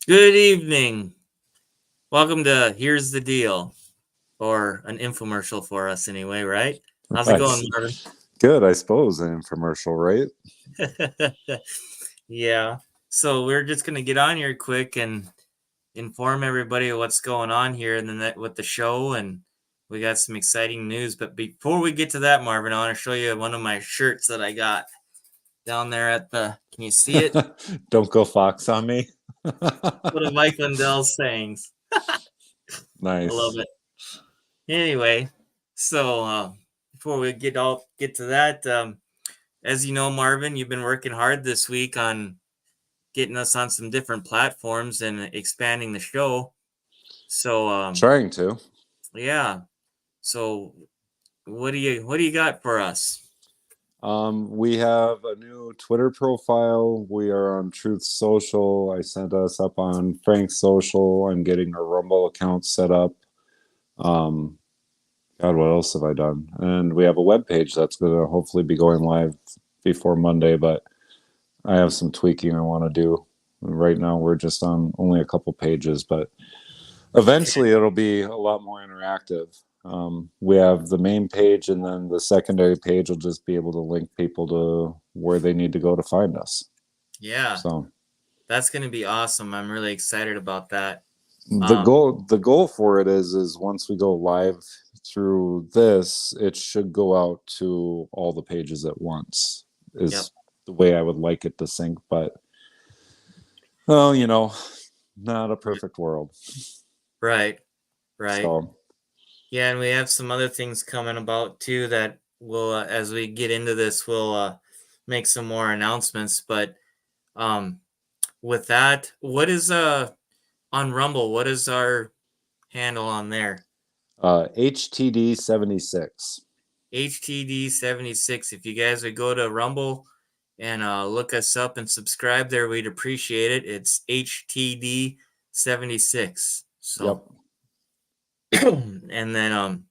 Good evening. Welcome to Here's the Deal, or an infomercial for us anyway, right? How's it going, Marvin? Good, I suppose, an infomercial, right? Yeah. So we're just gonna get on here quick and inform everybody of what's going on here and then with the show, and we got some exciting news. But before we get to that, Marvin, I want to show you one of my shirts that I got down there at the. Can you see it? Don't go Fox on me. One of Mike Lindell's sayings. Nice. I love it. Anyway, so before we get to that, as you know, Marvin, you've been working hard this week on getting us on some different platforms and expanding the show. So trying to. Yeah. So what do you got for us? We have a new Twitter profile. We are on Truth Social. I sent us up on Frank's Social. I'm getting a Rumble account set up. God, what else have I done? And we have a web page that's going to hopefully be going live before Monday, but I have some tweaking I want to do. Right now, we're just on only a couple pages, but eventually it'll be a lot more interactive. We have the main page, and then the secondary page will just be able to link people to where they need to go to find us. Yeah. So that's going to be awesome. I'm really excited about that. The goal for it is once we go live through this, it should go out to all the pages at once. Is the way I would like it to sync, but well, not a perfect world. Right. So, yeah, and we have some other things coming about too that will, as we get into this, we'll make some more announcements. But with that, what is on Rumble? What is our handle on there? HTD76. HTD76. If you guys would go to Rumble and look us up and subscribe there, we'd appreciate it. It's HTD76. So. Yep. And then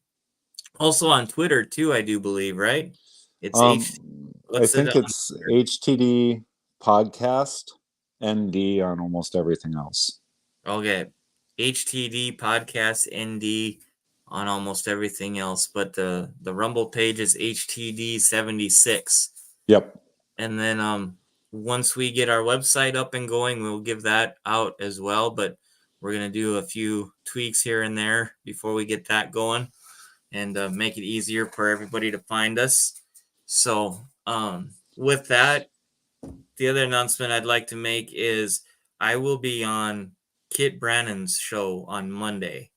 also on Twitter too, I do believe, right? It's I think it's HTD Podcast ND on almost everything else. Okay. HTD Podcast ND on almost everything else, but the Rumble page is HTD76. Yep. And then once we get our website up and going, we'll give that out as well, but we're going to do a few tweaks here and there before we get that going and make it easier for everybody to find us. So with that, the other announcement I'd like to make is I will be on Kit Brannon's show on Monday.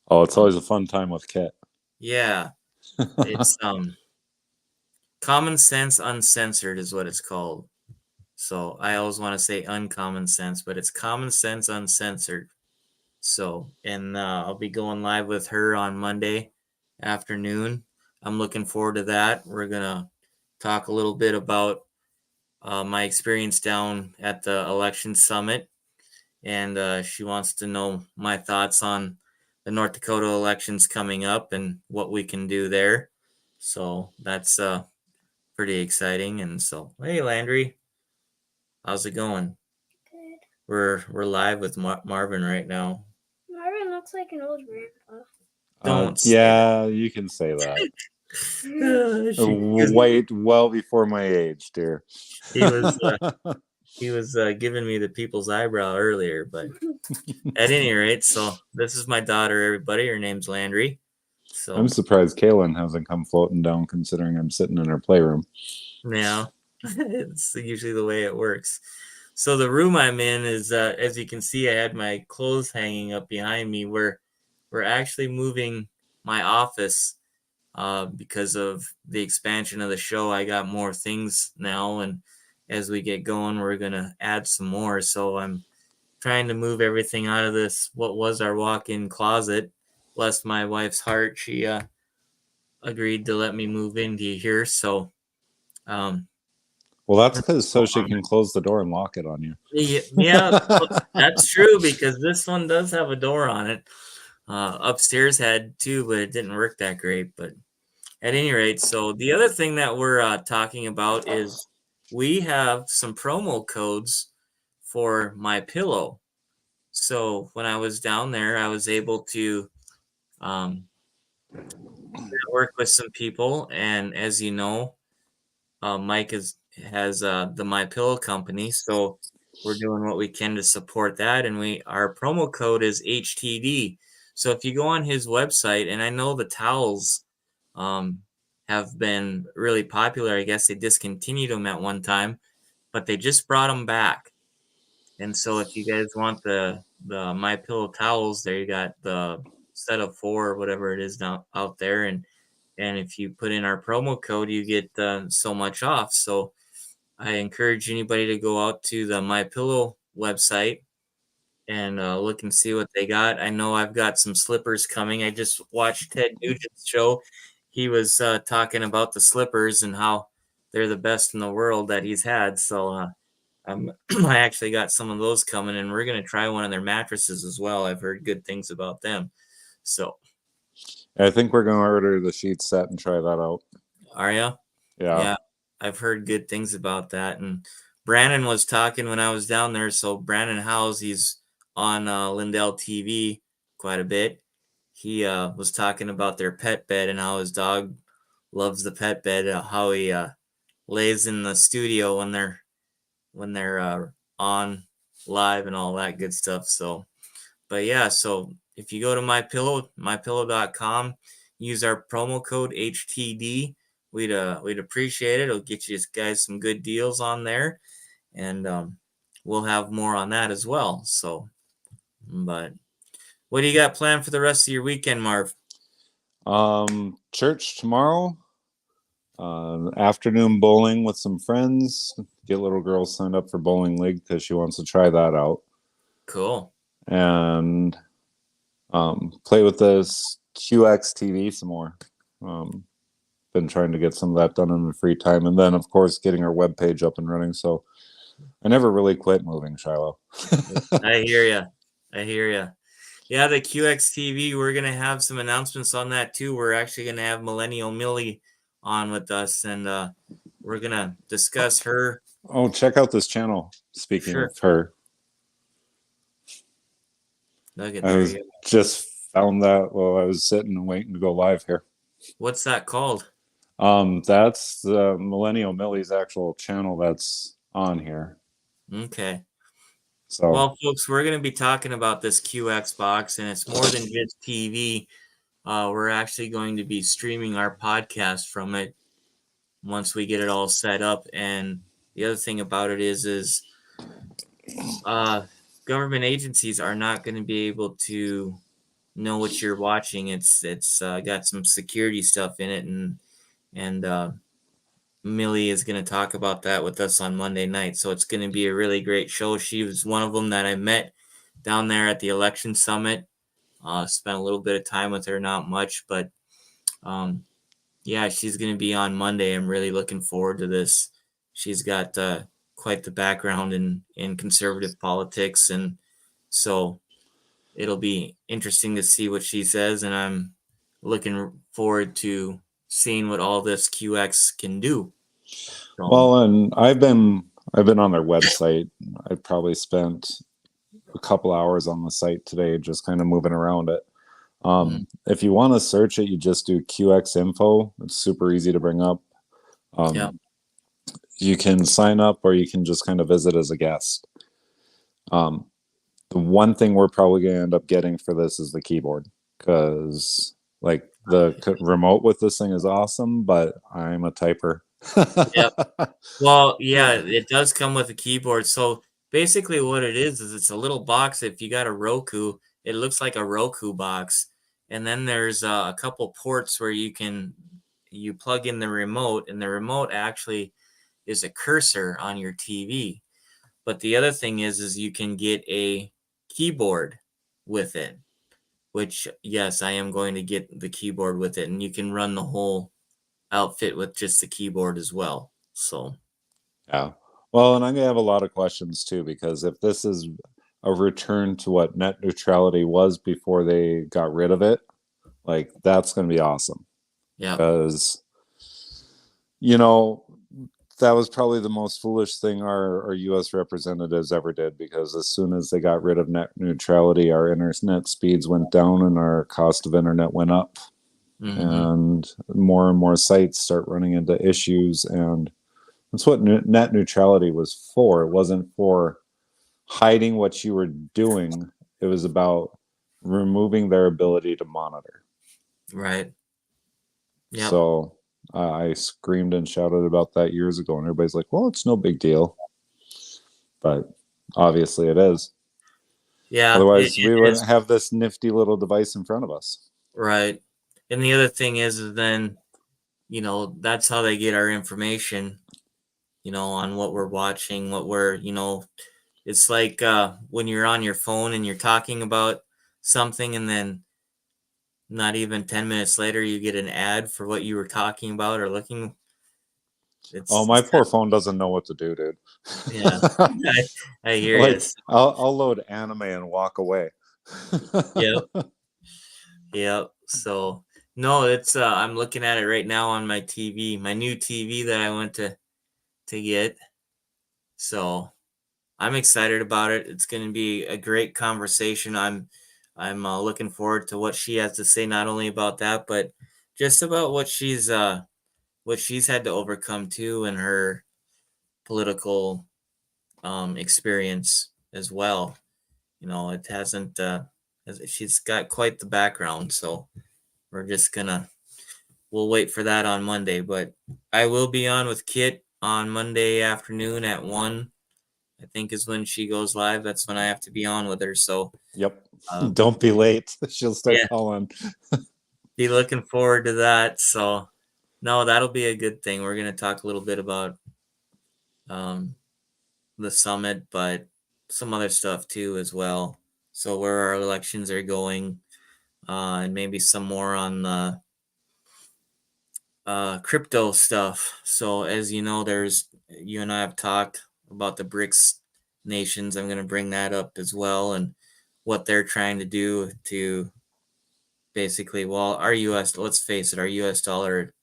Oh, it's always a fun time with Kit. Yeah. It's Common Sense Uncensored is what it's called. So I always want to say Uncommon Sense, but it's Common Sense Uncensored. So, and I'll be going live with her on Monday afternoon. I'm looking forward to that. We're going to talk a little bit about my experience down at the election summit. And she wants to know my thoughts on the North Dakota elections coming up and what we can do there. So that's pretty exciting. And so, hey, Landry, how's it going? Good. We're live with Marvin right now. Marvin looks like an old grandpa. Yeah, you can say that. Wait, well before my age, dear. He was giving me the people's eyebrow earlier, but at any rate, so this is my daughter, everybody. Her name's Landry. So I'm surprised Kaylin hasn't come floating down, considering I'm sitting in her playroom. Yeah, it's usually the way it works. So the room I'm in is, as you can see, I had my clothes hanging up behind me. We're actually moving my office because of the expansion of the show. I got more things now, and as we get going, we're going to add some more. So I'm trying to move everything out of this, what was our walk-in closet. Bless my wife's heart. She agreed to let me move into here. So, well, that's because so she can close the door and lock it on you. Yeah, that's true, because this one does have a door on it. Upstairs had too, but it didn't work that great. But at any rate, so the other thing that we're talking about is we have some promo codes for MyPillow. So when I was down there, I was able to um, work with some people, and as you know, Mike has the My Pillow company, so we're doing what we can to support that, and our promo code is HTD. So if you go on his website, and I know the towels um, have been really popular. I guess they discontinued them at one time, but they just brought them back. And so if you guys want the My Pillow towels, there you got the set of 4 or whatever it is now out there, and if you put in our promo code, you get so much off. So I encourage anybody to go out to the My Pillow website and look and see what they got. I know I've got some slippers coming. I just watched Ted Nugent's show. He was talking about the slippers and how they're the best in the world that he's had. So I actually got some of those coming, and we're going to try one of their mattresses as well. I've heard good things about them. So, I think we're going to order the sheet set and try that out. are you? Yeah. Yeah, I've heard good things about that. And Brandon was talking when I was down there. So Brandon Howes, he's on Lindell TV quite a bit. He was talking about their pet bed and how his dog loves the pet bed. How he lays in the studio when they're on live and all that good stuff. So, but yeah, so if you go to mypillow.com, use our promo code HTD. We'd appreciate it. It'll get you guys some good deals on there, and we'll have more on that as well. So, but what do you got planned for the rest of your weekend, Marv? Church tomorrow. Afternoon bowling with some friends. Get little girl signed up for bowling league because she wants to try that out. Cool. And play with this QX TV some more. Been trying to get some of that done in the free time, and then of course getting our webpage up and running. So I never really quit moving, Shiloh. I hear you. Yeah, the QX TV, we're gonna have some announcements on that too. We're actually gonna have Millennial Millie on with us, and we're gonna discuss her. Oh, check out this channel. Speaking Sure. of her, Look at I there. was just found that while I was sitting and waiting to go live here. What's that called? That's Millennial Millie's actual channel that's on here. Okay. So Well, folks, we're going to be talking about this QX box, and it's more than just TV. We're actually going to be streaming our podcast from it once we get it all set up. And the other thing about it is government agencies are not going to be able to know what you're watching. It's got some security stuff in it, and Millie is going to talk about that with us on Monday night. So it's going to be a really great show. She was one of them that I met down there at the election summit. Spent a little bit of time with her, not much, but yeah, she's going to be on Monday. I'm really looking forward to this. She's got quite the background in conservative politics, and so it'll be interesting to see what she says, and I'm looking forward to seeing what all this QX can do. So, well, and I've been on their website. I've probably spent a couple hours on the site today, just kind of moving around it. If you want to search it, you just do QX info. It's super easy to bring up. yeah. You can sign up, or you can just kind of visit as a guest. The one thing we're probably going to end up getting for this is the keyboard, because like the remote with this thing is awesome, but I'm a typer. Yep. Well, yeah, it does come with a keyboard. So basically what it is it's a little box. If you got a Roku, it looks like a Roku box. And then there's a couple ports where you plug in the remote, and the remote actually is a cursor on your TV. But the other thing is you can get a keyboard with it, which, yes, I am going to get the keyboard with it, and you can run the whole outfit with just the keyboard as well. So yeah. Well, and I'm gonna have a lot of questions too, because if this is a return to what net neutrality was before they got rid of it, like that's gonna be awesome. yeah, Because you know, that was probably the most foolish thing our U.S. representatives ever did, because as soon as they got rid of net neutrality, our internet speeds went down and our cost of internet went up, and more sites start running into issues. And that's what net neutrality was for. It wasn't for hiding what you were doing. It was about removing their ability to monitor. Right. Yep. So I screamed and shouted about that years ago, and everybody's like, well, it's no big deal. But obviously it is. Yeah. Otherwise, it we wouldn't is. have this nifty little device in front of us. Right. And the other thing is then, that's how they get our information, on what we're watching, what we're, it's like when you're on your phone and you're talking about something, and then not even 10 minutes later, you get an ad for what you were talking about or looking. My poor phone doesn't know what to do, dude. Yeah, I hear like, you. I'll load anime and walk away. Yep. So no, it's I'm looking at it right now on my TV, my new TV that I went to get. So I'm excited about it. It's going to be a great conversation. I'm looking forward to what she has to say, not only about that, but just about what she's had to overcome too in her political experience as well. It hasn't. She's got quite the background, so we'll wait for that on Monday. But I will be on with Kit on Monday afternoon at 1. I think is when she goes live. That's when I have to be on with her. So yep. Don't be late. She'll start calling. Be looking forward to that. So no, that'll be a good thing. We're going to talk a little bit about the summit, but some other stuff too as well. So where our elections are going, and maybe some more on the crypto stuff. So as you know, you and I have talked about the BRICS nations. I'm going to bring that up as well, and what they're trying to do to basically, let's face it, our US dollar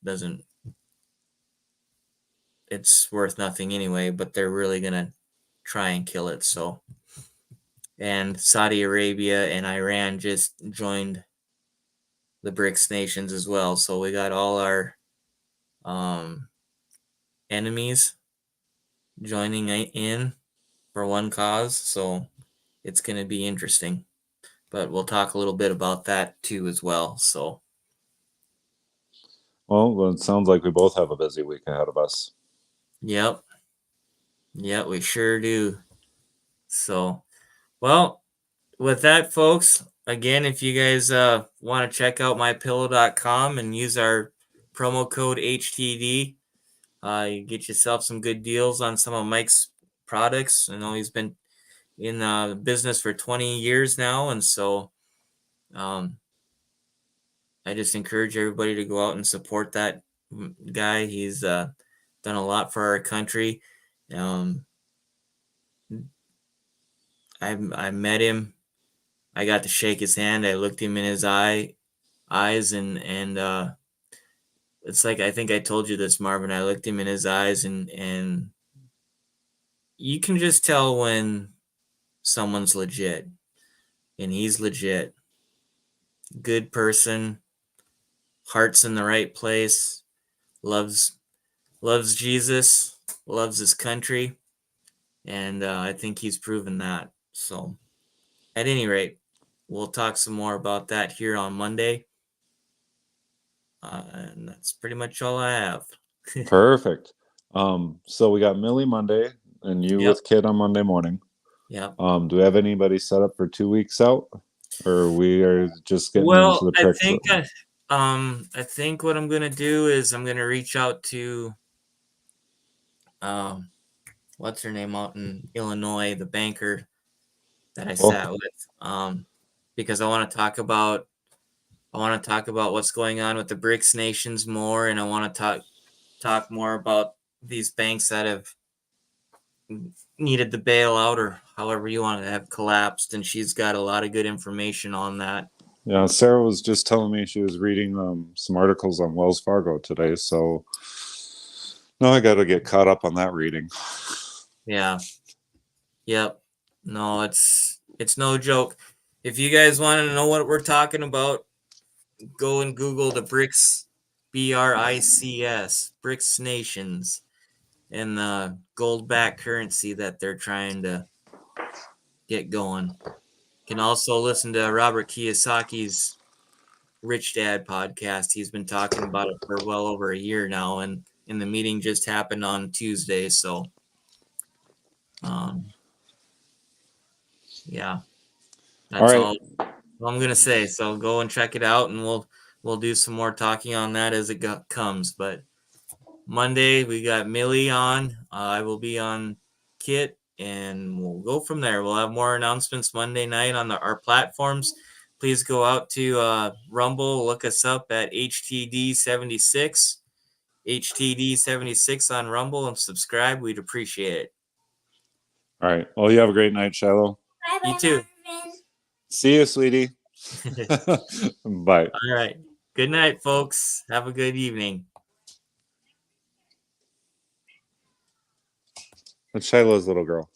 it's worth nothing anyway, but they're really going to try and kill it. So, and Saudi Arabia and Iran just joined the BRICS nations as well. So we got all our enemies joining in for one cause. So it's going to be interesting, but we'll talk a little bit about that too as well. So, well, it sounds like we both have a busy week ahead of us. Yep, we sure do. So, well, with that, folks, again, if you guys want to check out mypillow.com and use our promo code HTD, you get yourself some good deals on some of Mike's products. I know he's been in business for 20 years now, and so I just encourage everybody to go out and support that guy. He's done a lot for our country. I met him. I got to shake his hand. I looked him in his eyes, and it's like, I think I told you this, Marvin. I looked him in his eyes, and you can just tell when someone's legit, and he's legit. Good person, heart's in the right place, loves Jesus, loves his country, and I think he's proven that. So, at any rate, we'll talk some more about that here on Monday. And that's pretty much all I have. Perfect. So we got Millie Monday and you with Kid on Monday morning. Yeah. Do we have anybody set up for 2 weeks out, or we are just getting into the pricks? I think what I'm gonna do is I'm gonna reach out to what's her name out in Illinois, the banker that I sat with, because I want to talk about what's going on with the BRICS nations more, and I want to talk more about these banks that have needed the bailout, or however you want to have collapsed, and she's got a lot of good information on that. Yeah, Sarah was just telling me she was reading some articles on Wells Fargo today, so No, I got to get caught up on that reading. Yeah. Yep. No, it's no joke. If you guys want to know what we're talking about, go and Google the BRICS, BRICS, BRICS nations, and the gold-backed currency that they're trying to get going. You can also listen to Robert Kiyosaki's Rich Dad podcast. He's been talking about it for well over a year now, and the meeting just happened on Tuesday. So, yeah, that's all I'm gonna say. So go and check it out, and we'll do some more talking on that as it comes. But Monday we got Millie on. I will be on Kit, and we'll go from there. We'll have more announcements Monday night on our platforms. Please go out to Rumble, look us up at HTD76, HTD76 on Rumble, and subscribe. We'd appreciate it. All right. Well, you have a great night, Shiloh. Bye-bye, You too. Marvin. See you, sweetie. Bye. All right. Good night, folks. Have a good evening. That's Shiloh's little girl.